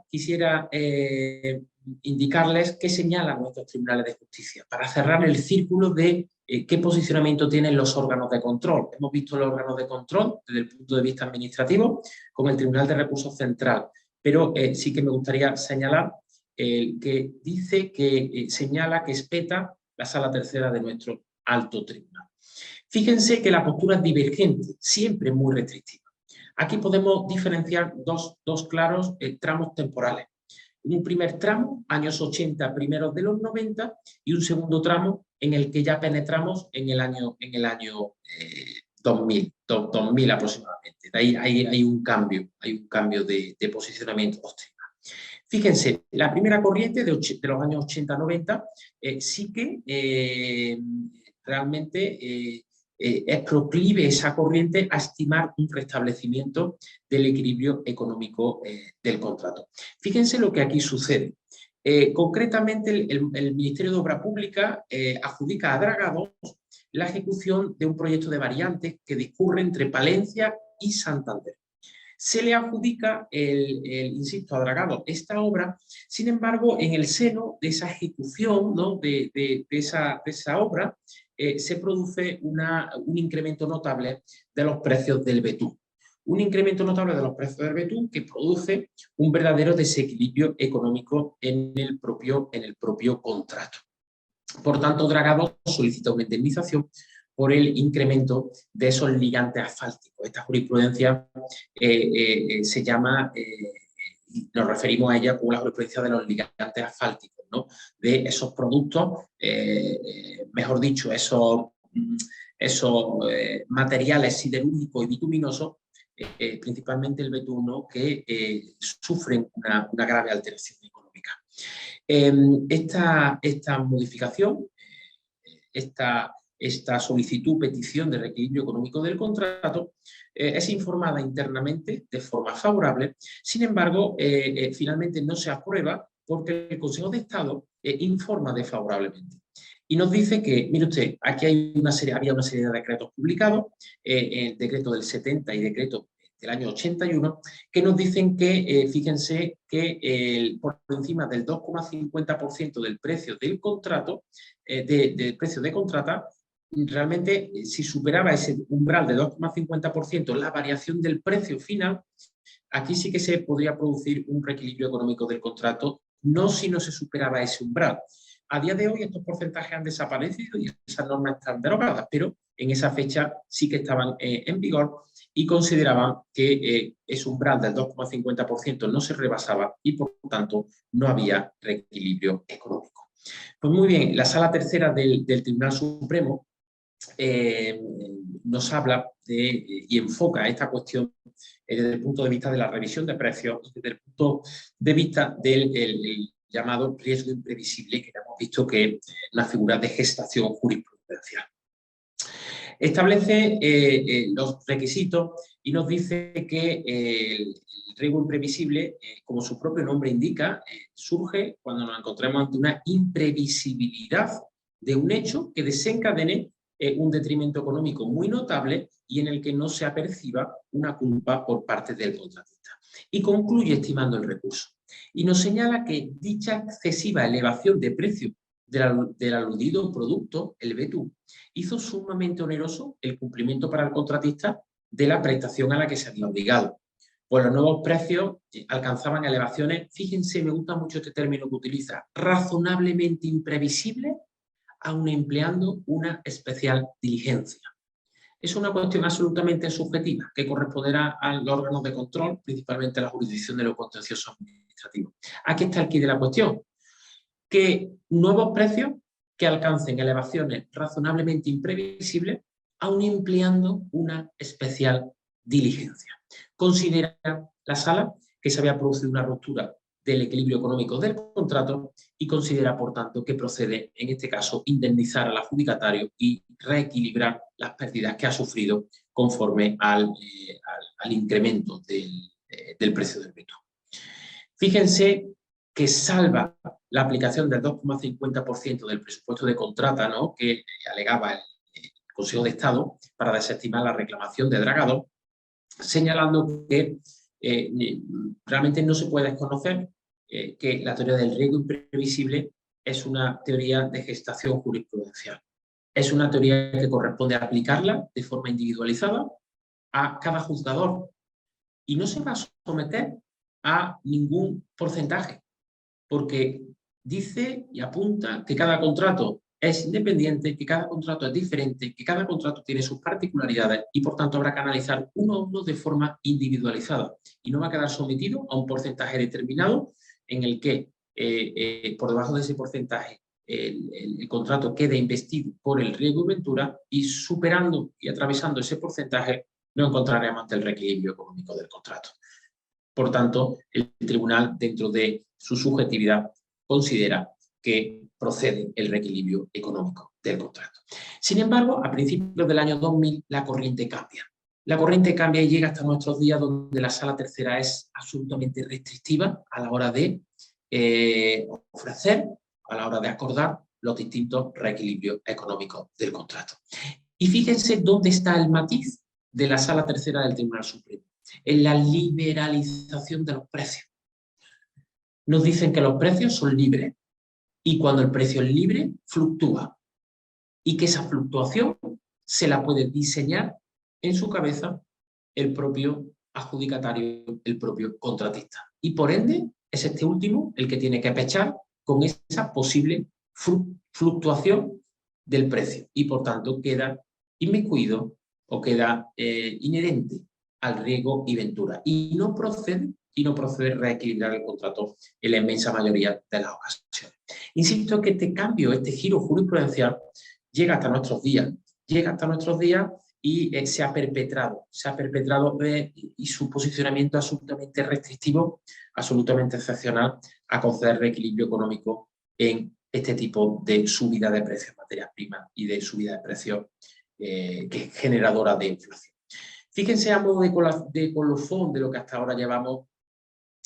indicarles qué señalan nuestros tribunales de justicia, para cerrar el círculo de qué posicionamiento tienen los órganos de control. Hemos visto los órganos de control desde el punto de vista administrativo con el Tribunal de Recursos Central, pero sí que me gustaría señalar que dice que señala que espeta la Sala Tercera de nuestro alto tribunal. Fíjense que la postura es divergente, siempre muy restrictiva. Aquí podemos diferenciar dos claros tramos temporales. Un primer tramo, años 80, primeros de los 90, y un segundo tramo en el que ya penetramos en el año 2000 aproximadamente. De ahí hay un cambio de posicionamiento doctrinal. Fíjense, la primera corriente de los años 80-90 sí que realmente es proclive esa corriente a estimar un restablecimiento del equilibrio económico del contrato. Fíjense lo que aquí sucede. Concretamente, el Ministerio de Obra Pública adjudica a Dragados la ejecución de un proyecto de variantes que discurre entre Palencia y Santander. Se le adjudica, insisto, a Dragados esta obra. Sin embargo, en el seno de esa ejecución, ¿no?, de esa obra, se produce un incremento notable de los precios del betún. Un incremento notable de los precios del betún que produce un verdadero desequilibrio económico en el propio contrato. Por tanto, Dragados solicita una indemnización por el incremento de esos ligantes asfálticos. Esta jurisprudencia se llama, nos referimos a ella como la jurisprudencia de los ligantes asfálticos, ¿no?, de esos productos, mejor dicho, esos materiales siderúrgicos y bituminosos, principalmente el betún, ¿no?, que sufren una grave alteración económica. Esta modificación, esta solicitud, petición de reequilibrio económico del contrato, es informada internamente de forma favorable. Sin embargo, finalmente no se aprueba porque el Consejo de Estado informa desfavorablemente. Y nos dice que, mire usted, aquí había una serie de decretos publicados, el decreto del 70 y decreto del año 81, que nos dicen que, fíjense, que por encima del 2,50% del precio del contrato, del precio de contrata, realmente, si superaba ese umbral de 2,50%, la variación del precio final, aquí sí que se podría producir un reequilibrio económico del contrato, no si no se superaba ese umbral. A día de hoy estos porcentajes han desaparecido y esas normas están derogadas, pero en esa fecha sí que estaban en vigor y consideraban que ese umbral del 2,50% no se rebasaba y por tanto no había reequilibrio económico. Pues muy bien, la Sala Tercera del Tribunal Supremo nos habla y enfoca esta cuestión desde el punto de vista de la revisión de precios y desde el punto de vista del llamado riesgo imprevisible, que ya hemos visto que es una figura de gestación jurisprudencial. Establece los requisitos y nos dice que el riesgo imprevisible, como su propio nombre indica, surge cuando nos encontramos ante una imprevisibilidad de un hecho que desencadene un detrimento económico muy notable y en el que no se aperciba una culpa por parte del contratista. Y concluye estimando el recurso. Y nos señala que dicha excesiva elevación de precio del aludido producto, el betún, hizo sumamente oneroso el cumplimiento para el contratista de la prestación a la que se había obligado. Pues los nuevos precios alcanzaban elevaciones, fíjense, me gusta mucho este término que utiliza, razonablemente imprevisibles, aun empleando una especial diligencia. Es una cuestión absolutamente subjetiva que corresponderá a los órganos de control, principalmente a la jurisdicción de los contenciosos administrativos. Aquí está el quid de la cuestión, que nuevos precios que alcancen elevaciones razonablemente imprevisibles, aun empleando una especial diligencia. Considera la Sala que se había producido una ruptura del equilibrio económico del contrato y considera, por tanto, que procede, en este caso, indemnizar al adjudicatario y reequilibrar las pérdidas que ha sufrido conforme al incremento del precio del betún. Fíjense que salva la aplicación del 2,50% del presupuesto de contrata, ¿no?, que alegaba el Consejo de Estado para desestimar la reclamación de Dragado, señalando que realmente no se puede desconocer que la teoría del riesgo imprevisible es una teoría de gestación jurisprudencial. Es una teoría que corresponde aplicarla de forma individualizada a cada juzgador y no se va a someter a ningún porcentaje, porque dice y apunta que cada contrato es independiente, que cada contrato es diferente, que cada contrato tiene sus particularidades y por tanto habrá que analizar uno a uno de forma individualizada y no va a quedar sometido a un porcentaje determinado en el que por debajo de ese porcentaje el contrato quede investido por el riesgo y ventura y superando y atravesando ese porcentaje no encontraremos ante el reequilibrio económico del contrato. Por tanto, el tribunal, dentro de su subjetividad, considera que procede el reequilibrio económico del contrato. Sin embargo, a principios del año 2000, la corriente cambia. La corriente cambia y llega hasta nuestros días, donde la Sala Tercera es absolutamente restrictiva a la hora de ofrecer, a la hora de acordar los distintos reequilibrios económicos del contrato. Y fíjense dónde está el matiz de la Sala Tercera del Tribunal Supremo, en la liberalización de los precios. Nos dicen que los precios son libres y cuando el precio es libre, fluctúa y que esa fluctuación se la puede diseñar en su cabeza el propio adjudicatario, el propio contratista. Y por ende, es este último el que tiene que pechar con esa posible fluctuación del precio y por tanto queda inmiscuido o queda inherente al riesgo y ventura y no procede reequilibrar el contrato en la inmensa mayoría de las ocasiones. Insisto que este cambio, este giro jurisprudencial llega hasta nuestros días y se ha perpetrado y su posicionamiento absolutamente restrictivo, absolutamente excepcional a conceder reequilibrio económico en este tipo de subida de precios de materias primas y de subida de precios que es generadora de inflación. Fíjense a modo de colofón de lo que hasta ahora llevamos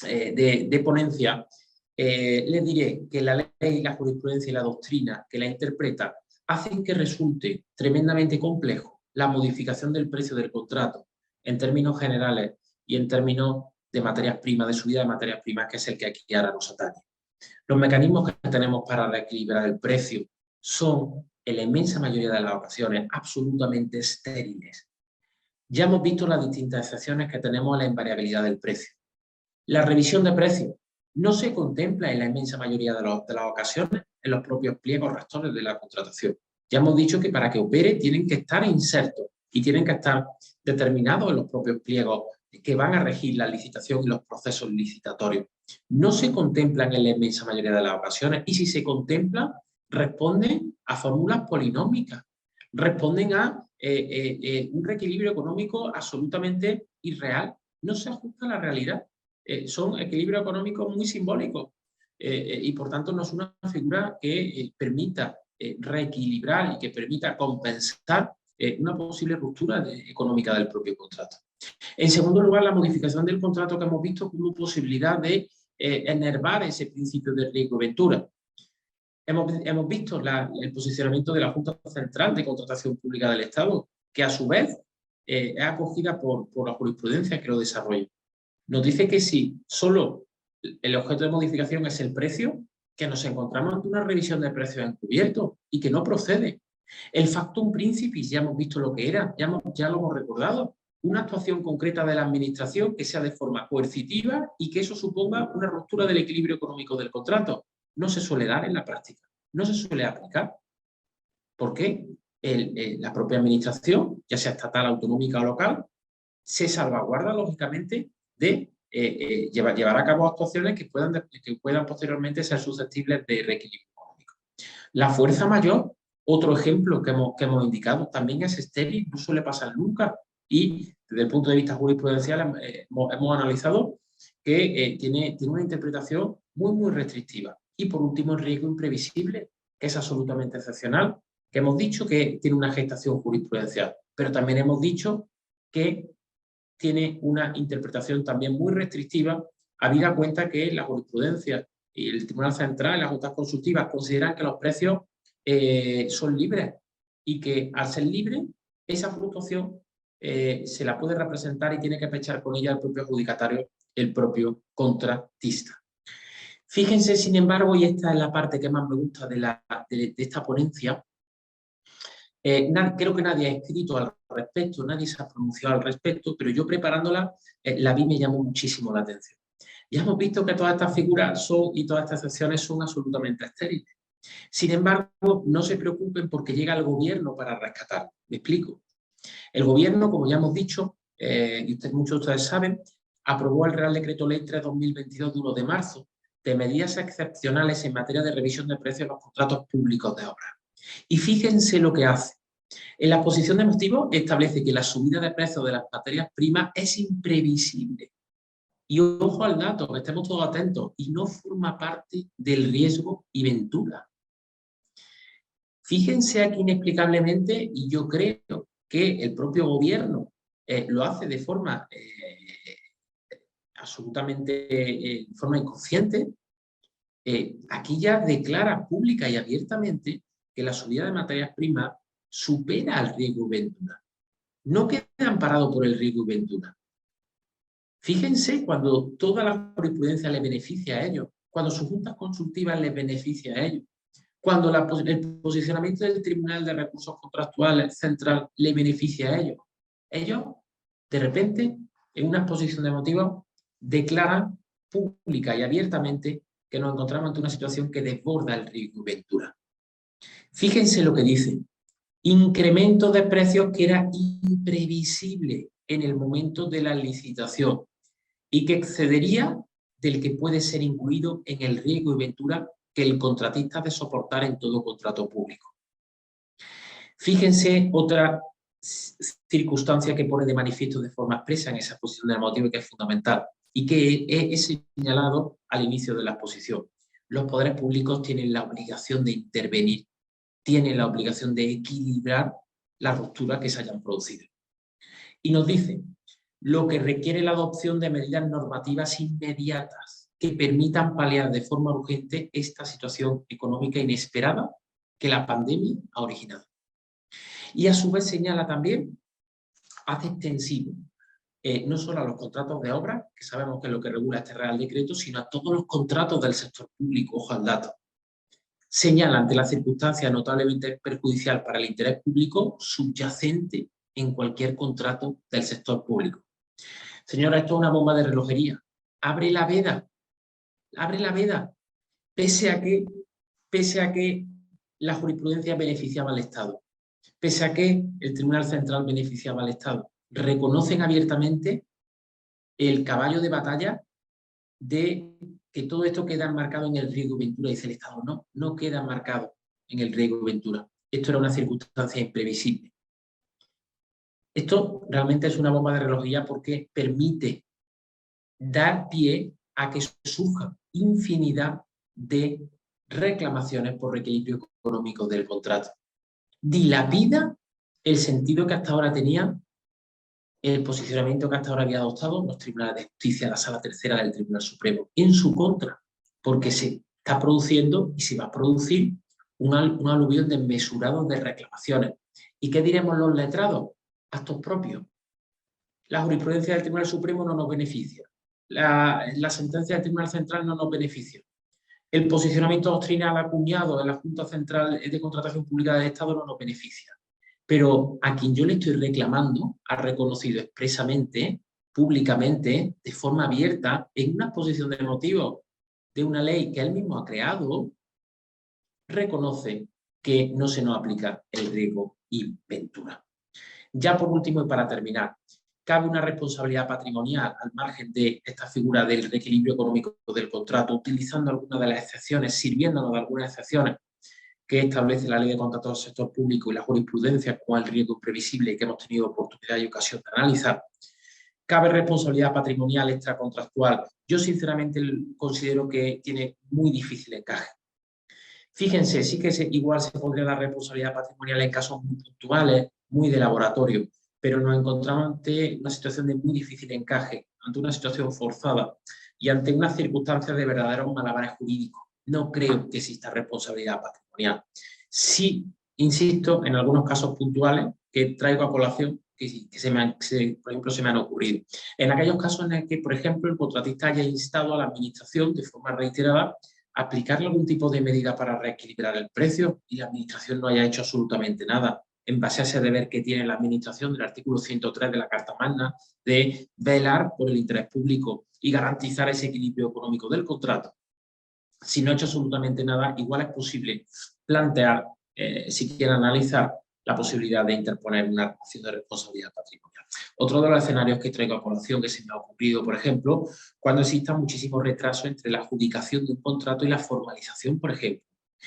de ponencia, les diré que la ley, la jurisprudencia y la doctrina que la interpreta hacen que resulte tremendamente complejo la modificación del precio del contrato en términos generales y en términos de materias primas, de subida de materias primas, que es el que aquí ahora nos atañe. Los mecanismos que tenemos para reequilibrar el precio son, en la inmensa mayoría de las ocasiones, absolutamente estériles. Ya hemos visto las distintas excepciones que tenemos a la invariabilidad del precio. La revisión de precios no se contempla en la inmensa mayoría de las ocasiones en los propios pliegos rectores de la contratación. Ya hemos dicho que para que opere tienen que estar insertos y tienen que estar determinados en los propios pliegos que van a regir la licitación y los procesos licitatorios. No se contemplan en la inmensa mayoría de las ocasiones y si se contemplan responden a fórmulas polinómicas, responden a un reequilibrio económico absolutamente irreal, no se ajusta a la realidad. Son equilibrios económicos muy simbólicos y por tanto no es una figura que permita reequilibrar y que permita compensar una posible ruptura económica del propio contrato. En segundo lugar, la modificación del contrato que hemos visto como posibilidad de enervar ese principio de riesgo-ventura. Hemos visto el posicionamiento de la Junta Central de Contratación Pública del Estado, que a su vez es acogida por la jurisprudencia que lo desarrolla. Nos dice que si solo el objeto de modificación es el precio, que nos encontramos ante una revisión de precios encubiertos y que no procede. El factum principis, ya hemos visto lo que era, ya lo hemos recordado, una actuación concreta de la administración que sea de forma coercitiva y que eso suponga una ruptura del equilibrio económico del contrato. No se suele dar en la práctica, no se suele aplicar. ¿Por qué? La propia administración, ya sea estatal, autonómica o local, se salvaguarda lógicamente de llevar a cabo actuaciones que puedan posteriormente ser susceptibles de reequilibrio económico. La fuerza mayor, otro ejemplo que hemos indicado, también es estéril, no suele pasar nunca y desde el punto de vista jurisprudencial hemos analizado que tiene una interpretación muy restrictiva. Y por último, el riesgo imprevisible, que es absolutamente excepcional, que hemos dicho que tiene una gestación jurisprudencial, pero también hemos dicho que tiene una interpretación también muy restrictiva, habida cuenta que la jurisprudencia y el Tribunal Central y las juntas consultivas consideran que los precios son libres y que al ser libres, esa fluctuación se la puede representar y tiene que pechar con ella el propio adjudicatario, el propio contratista. Fíjense, sin embargo, y esta es la parte que más me gusta de esta ponencia, creo que nadie ha escrito al respecto, nadie se ha pronunciado al respecto, pero yo preparándola la vi y me llamó muchísimo la atención. Ya hemos visto que todas estas figuras y todas estas excepciones son absolutamente estériles. Sin embargo, no se preocupen porque llega el gobierno para rescatar. Me explico. El gobierno, como ya hemos dicho, y muchos de ustedes saben, aprobó el Real Decreto Ley 3/2022 de 1 de marzo de medidas excepcionales en materia de revisión de precios de los contratos públicos de obra. Y fíjense lo que hace. En la exposición de motivos establece que la subida de precios de las materias primas es imprevisible. Y ojo al dato, que estemos todos atentos, y no forma parte del riesgo y ventura. Fíjense aquí inexplicablemente, y yo creo que el propio gobierno lo hace de forma absolutamente de forma inconsciente, aquí ya declara pública y abiertamente que la subida de materias primas supera al riesgo y ventura. No queda amparado por el riesgo y ventura. Fíjense cuando toda la jurisprudencia le beneficia a ellos, cuando sus juntas consultivas les beneficia a ellos, cuando el posicionamiento del Tribunal de Recursos Contractuales Central le beneficia a ellos. Ellos, de repente, en una exposición de motivos, declaran pública y abiertamente que nos encontramos ante una situación que desborda el riesgo y ventura. Fíjense lo que dice. Incremento de precios que era imprevisible en el momento de la licitación y que excedería del que puede ser incluido en el riesgo y ventura que el contratista ha de soportar en todo contrato público. Fíjense otra circunstancia que pone de manifiesto de forma expresa en esa exposición de motivo que es fundamental y que he señalado al inicio de la exposición. Los poderes públicos tienen la obligación de intervenir, tienen la obligación de equilibrar las rupturas que se hayan producido. Y nos dice, lo que requiere la adopción de medidas normativas inmediatas que permitan paliar de forma urgente esta situación económica inesperada que la pandemia ha originado. Y a su vez señala también, hace extensivo, no solo a los contratos de obra, que sabemos que es lo que regula este Real Decreto, sino a todos los contratos del sector público, ojo al dato. Señala ante la circunstancia notablemente perjudicial para el interés público subyacente en cualquier contrato del sector público. Señora, esto es una bomba de relojería. abre la veda, pese a que la jurisprudencia beneficiaba al Estado, pese a que el Tribunal Central beneficiaba al Estado. Reconocen abiertamente el caballo de batalla de que todo esto queda marcado en el riesgo y ventura, dice el Estado. No, no queda marcado en el riesgo y ventura. Esto era una circunstancia imprevisible. Esto realmente es una bomba de relojía porque permite dar pie a que surja infinidad de reclamaciones por reequilibrio económico del contrato. Dilapida el sentido que hasta ahora tenía el posicionamiento que hasta ahora había adoptado los tribunales de justicia, la Sala Tercera del Tribunal Supremo, en su contra, porque se está produciendo y se va a producir un aluvión desmesurado de reclamaciones. ¿Y qué diremos los letrados? Actos propios. La jurisprudencia del Tribunal Supremo no nos beneficia. La sentencia del Tribunal Central no nos beneficia. El posicionamiento doctrinal acuñado en la Junta Central de Contratación Pública del Estado no nos beneficia. Pero a quien yo le estoy reclamando ha reconocido expresamente, públicamente, de forma abierta, en una exposición de motivos de una ley que él mismo ha creado, reconoce que no se nos aplica el riesgo y ventura. Ya por último y para terminar, cabe una responsabilidad patrimonial al margen de esta figura del reequilibrio económico del contrato, utilizando algunas de las excepciones, sirviéndonos de algunas excepciones que establece la Ley de Contratos del Sector Público y la jurisprudencia como el riesgo imprevisible que hemos tenido oportunidad y ocasión de analizar. Cabe responsabilidad patrimonial extracontractual. Yo sinceramente considero que tiene muy difícil encaje. Fíjense, sí que igual se podría dar responsabilidad patrimonial en casos muy puntuales, muy de laboratorio, pero nos encontramos ante una situación de muy difícil encaje, ante una situación forzada y ante unas circunstancias de verdaderos malabares jurídicos. No creo que exista responsabilidad patrimonial. Sí, insisto, en algunos casos puntuales que traigo a colación, que por ejemplo, se me han ocurrido. En aquellos casos en los que, por ejemplo, el contratista haya instado a la administración de forma reiterada a aplicarle algún tipo de medida para reequilibrar el precio y la administración no haya hecho absolutamente nada, en base a ese deber que tiene la administración del artículo 103 de la Carta Magna de velar por el interés público y garantizar ese equilibrio económico del contrato. Si no ha hecho absolutamente nada, igual es posible plantear, si quiere analizar, la posibilidad de interponer una acción de responsabilidad patrimonial. Otro de los escenarios que traigo a colación, que se me ha ocurrido, por ejemplo, cuando exista muchísimo retraso entre la adjudicación de un contrato y la formalización, por ejemplo.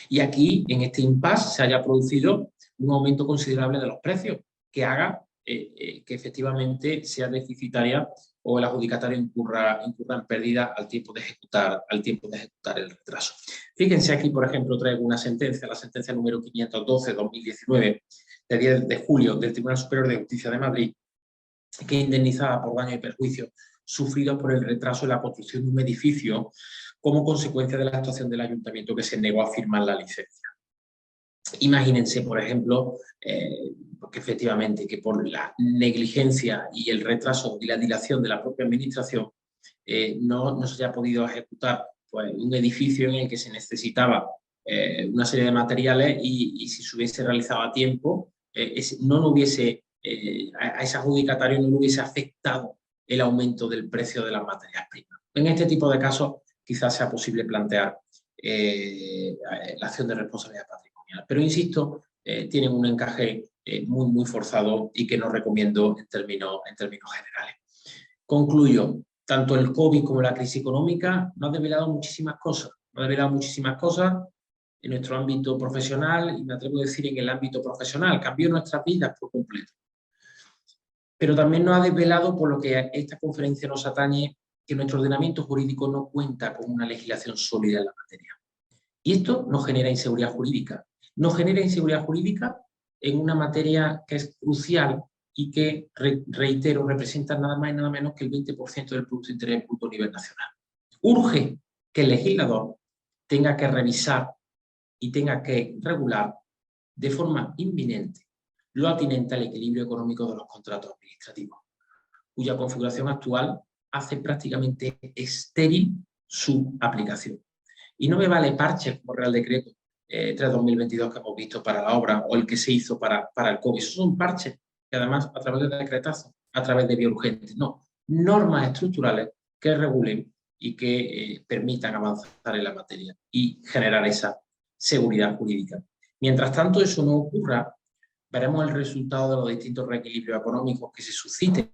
Y aquí, en este impasse, se haya producido un aumento considerable de los precios que haga que efectivamente sea deficitaria o el adjudicatario incurra en pérdida al tiempo de ejecutar el retraso. Fíjense aquí, por ejemplo, traigo una sentencia, la sentencia número 512/2019, de 10 de julio del Tribunal Superior de Justicia de Madrid, que indemnizaba por daños y perjuicios sufridos por el retraso en la construcción de un edificio como consecuencia de la actuación del ayuntamiento que se negó a firmar la licencia. Imagínense, por ejemplo, que efectivamente que por la negligencia y el retraso y la dilación de la propia administración no se haya podido ejecutar pues, un edificio en el que se necesitaba una serie de materiales y si se hubiese realizado a tiempo, a ese adjudicatario no le hubiese afectado el aumento del precio de las materias primas. En este tipo de casos quizás sea posible plantear la acción de responsabilidad patrimonial. Pero insisto, tienen un encaje muy forzado y que no recomiendo en términos generales. Concluyo, tanto el COVID como la crisis económica nos han develado muchísimas cosas. En nuestro ámbito profesional y me atrevo a decir en el ámbito profesional. Cambió nuestras vidas por completo. Pero también nos ha desvelado, por lo que esta conferencia nos atañe, que nuestro ordenamiento jurídico no cuenta con una legislación sólida en la materia. Y esto nos genera inseguridad jurídica. Nos genera inseguridad jurídica en una materia que es crucial y que, reitero, representa nada más y nada menos que el 20% del Producto Interior Bruto a nivel nacional. Urge que el legislador tenga que revisar y tenga que regular de forma inminente lo atinente al equilibrio económico de los contratos administrativos, cuya configuración actual hace prácticamente estéril su aplicación. Y no me vale parches como Real Decreto 3/2022 que hemos visto para la obra o el que se hizo para el COVID. Esos son parches que además a través de decretazos, a través de vía urgente. No, normas estructurales que regulen y que permitan avanzar en la materia y generar esa seguridad jurídica. Mientras tanto eso no ocurra, veremos el resultado de los distintos reequilibrios económicos que se susciten,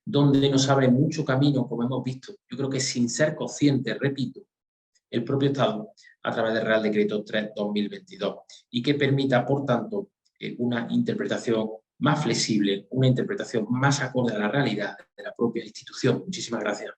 donde nos abre mucho camino, como hemos visto, yo creo que sin ser conscientes, repito, el propio Estado a través del Real Decreto 3/2022 y que permita, por tanto, una interpretación más flexible, una interpretación más acorde a la realidad de la propia institución. Muchísimas gracias.